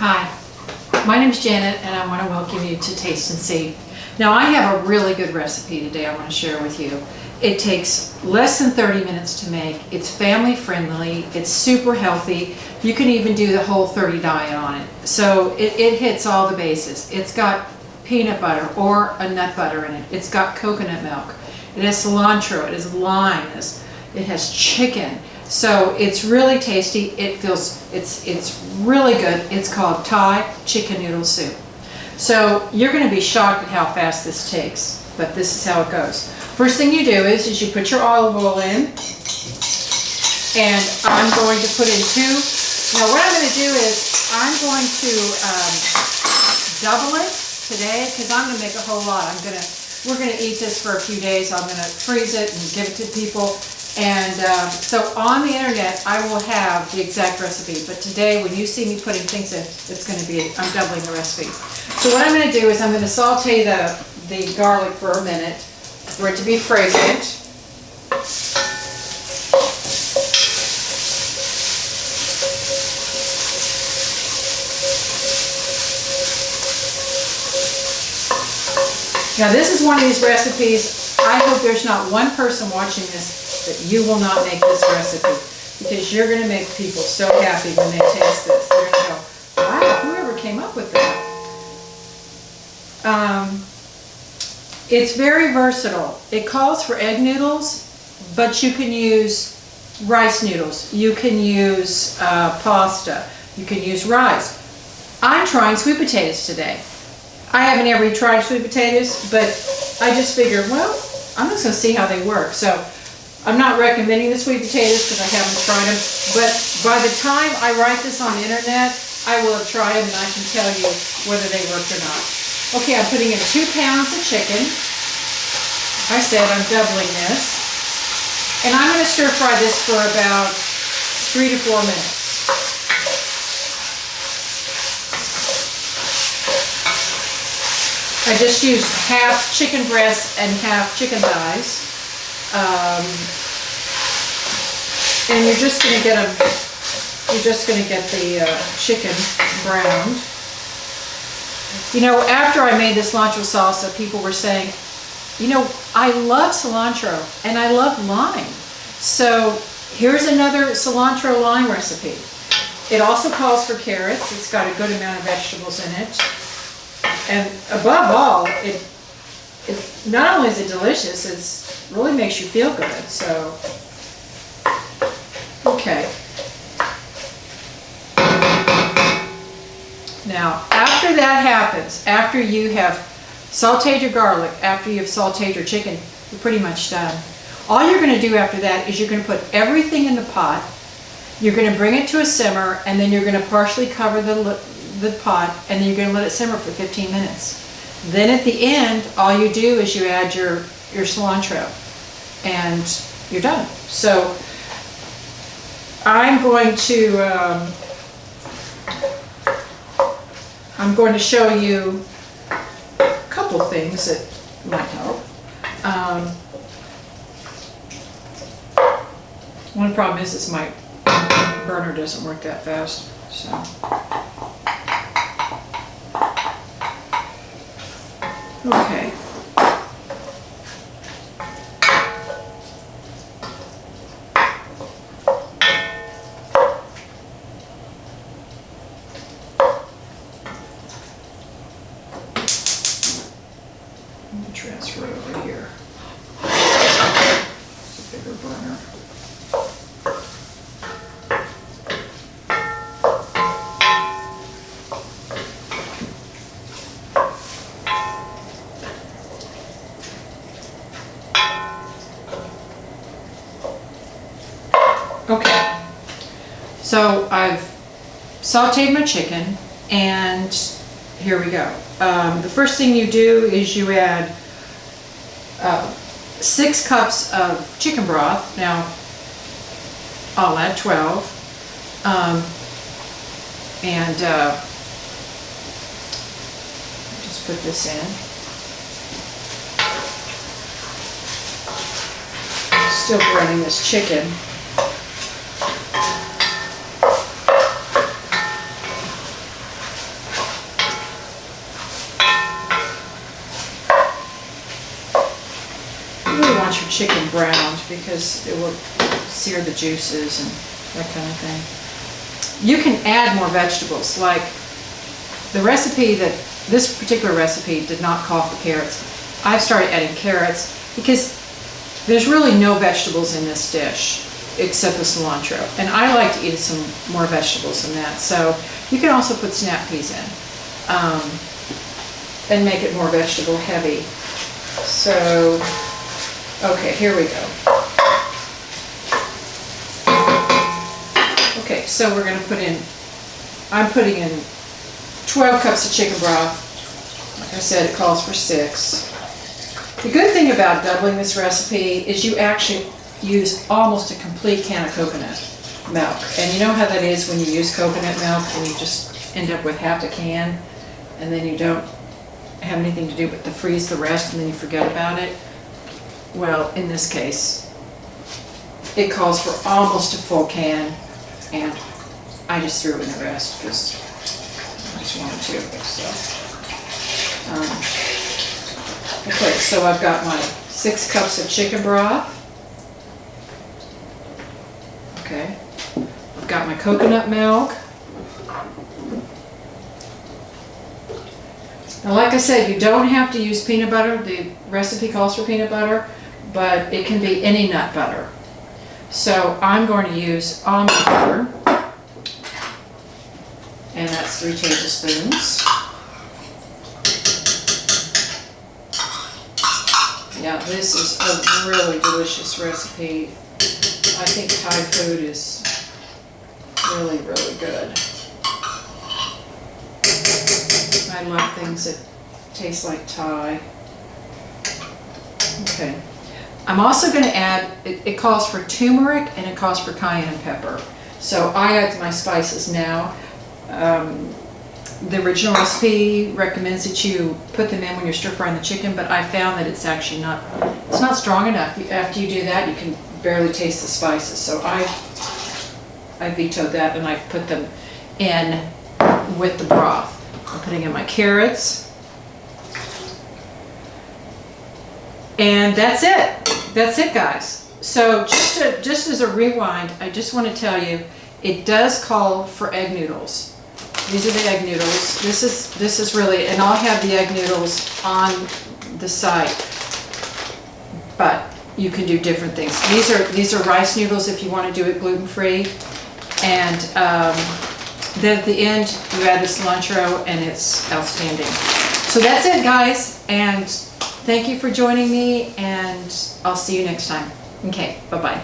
Hi, my name is Janet and I want to welcome you to Taste and See. Now I have a really good recipe today I want to share with you. It takes less than 30 minutes to make. It's family friendly, it's super healthy. You can even do the Whole30 diet on it. So it hits all the bases. It's got peanut butter or a nut butter in it. It's got coconut milk. It has cilantro, it has lime, it has chicken. So it's really tasty. It's really good. It's called Thai chicken noodle soup. So you're going to be shocked at how fast this takes, but this is how it goes. First thing you do is you put your olive oil in, and I'm going to put in 2. Now what I'm going to do is I'm going to double it today because I'm going to make a whole lot. We're going to eat this for a few days. I'm going to freeze it and give it to people. And so on the internet, I will have the exact recipe. But today, when you see me putting things in, it's going to be, I'm doubling the recipe. So what I'm going to do is I'm going to saute the garlic for a minute for it to be fragrant. Now this is one of these recipes, I hope there's not one person watching this that you will not make this recipe, because you're going to make people so happy when they taste this. They're going to go, wow, whoever came up with that. It's very versatile. It calls for egg noodles, but you can use rice noodles. You can use pasta. You can use rice. I'm trying sweet potatoes today. I haven't ever tried sweet potatoes, but I just figured, well, I'm just going to see how they work. So I'm not recommending the sweet potatoes because I haven't tried them, but by the time I write this on the internet, I will have tried them and I can tell you whether they worked or not. Okay, I'm putting in 2 pounds of chicken. I said I'm doubling this. And I'm going to stir fry this for about 3 to 4 minutes. I just used half chicken breasts and half chicken thighs. And you're just going to get the chicken browned. You know, after I made this cilantro salsa, people were saying, you know, I love cilantro and I love lime. So here's another cilantro lime recipe. It also calls for carrots. It's got a good amount of vegetables in it. And above all, it not only is it delicious, it really makes you feel good. So, okay. Now, after that happens, after you have sauteed your garlic, after you've sauteed your chicken, you're pretty much done. All you're going to do after that is you're going to put everything in the pot. You're going to bring it to a simmer, and then you're going to partially cover the pot, and then you're going to let it simmer for 15 minutes. Then at the end, all you do is you add your cilantro, and you're done. So I'm going to show you a couple things that might help. One problem is my burner doesn't work that fast, so. Okay. Let me transfer it over here. It's a bigger burner. Okay, so I've sauteed my chicken, and here we go. The first thing you do is you add 6 cups of chicken broth. Now, I'll add 12. Just put this in. Still browning this chicken. want your chicken browned because it will sear the juices and that kind of thing. You can add more vegetables, like the recipe this particular recipe did not call for carrots. I've started adding carrots because there's really no vegetables in this dish except the cilantro. And I like to eat some more vegetables than that. So you can also put snap peas in and make it more vegetable heavy. So, okay, here we go. Okay, so we're gonna I'm putting in 12 cups of chicken broth. Like I said, it calls for 6. The good thing about doubling this recipe is you actually use almost a complete can of coconut milk. And you know how that is when you use coconut milk and you just end up with half a can and then you don't have anything to do but to freeze the rest and then you forget about it? Well, in this case, it calls for almost a full can and I just threw in the rest because I just wanted to. Okay, so I've got my 6 cups of chicken broth. Okay, I've got my coconut milk. Now, like I said, you don't have to use peanut butter. The recipe calls for peanut butter, but it can be any nut butter. So I'm going to use almond butter, and that's 3 tablespoons. Yeah, this is a really delicious recipe. I think Thai food is really, really good. I love things that taste like Thai. Okay. I'm also going to add, it calls for turmeric and it calls for cayenne pepper. So I add my spices now. The original recipe recommends that you put them in when you're stir frying the chicken, but I found that it's actually not strong enough. After you do that, you can barely taste the spices. So I vetoed that and I've put them in with the broth. I'm putting in my carrots. And that's it. That's it, guys. So just as a rewind, I just want to tell you, it does call for egg noodles. These are the egg noodles. This is really, and I'll have the egg noodles on the site, but you can do different things. These are rice noodles if you want to do it gluten-free. And then at the end, you add the cilantro and it's outstanding. So that's it, guys. And thank you for joining me, and I'll see you next time. Okay, bye-bye.